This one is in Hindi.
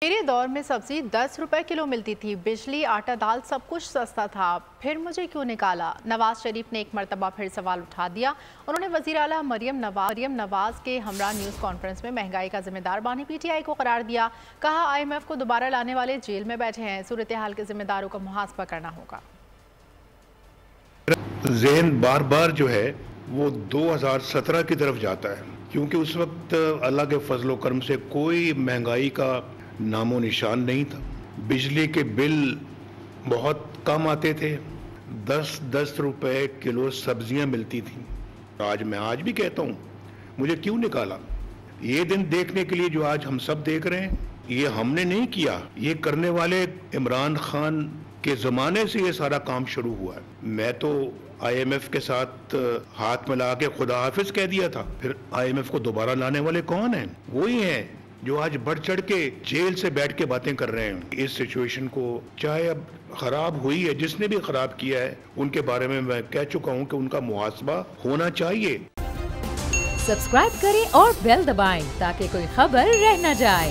मेरे दौर में सब्जी 10 रुपए किलो मिलती थी। बिजली, आटा, दाल सब कुछ सस्ता था। फिर मुझे क्यों निकाला? नवाज शरीफ ने एक मरतबा फिर सवाल उठा दिया। उन्होंने वजीर आला मरियम नवाज के हमरा न्यूज़ कॉन्फ्रेंस में महंगाई का जिम्मेदार बानी पीटीआई को करार दिया। कहा IMF को दोबारा लाने वाले जेल में बैठे हैं। सूरत हाल के जिम्मेदारों का मुहासबा करना होगा। ज़हन बार बार जो है वो 2017 की तरफ जाता है, क्योंकि उस वक्त अल्लाह के फजलो करम से कोई महंगाई का नामो निशान नहीं था। बिजली के बिल बहुत कम आते थे, 10-10 रुपए किलो सब्जियां मिलती थी। मैं आज भी कहता हूँ, मुझे क्यों निकाला? ये दिन देखने के लिए जो आज हम सब देख रहे हैं, ये हमने नहीं किया, ये करने वाले इमरान खान के ज़माने से ये सारा काम शुरू हुआ है। मैं तो IMF के साथ हाथ मिला के खुदा हाफिज कह दिया था। फिर IMF को दोबारा लाने वाले कौन हैं? वही हैं जो आज बढ़ चढ़ के जेल से बैठ के बातें कर रहे हैं। इस सिचुएशन को चाहे अब खराब हुई है, जिसने भी खराब किया है उनके बारे में मैं कह चुका हूं कि उनका मुहासबा होना चाहिए। सब्सक्राइब करें और बेल दबाएं ताकि कोई खबर रह न जाए।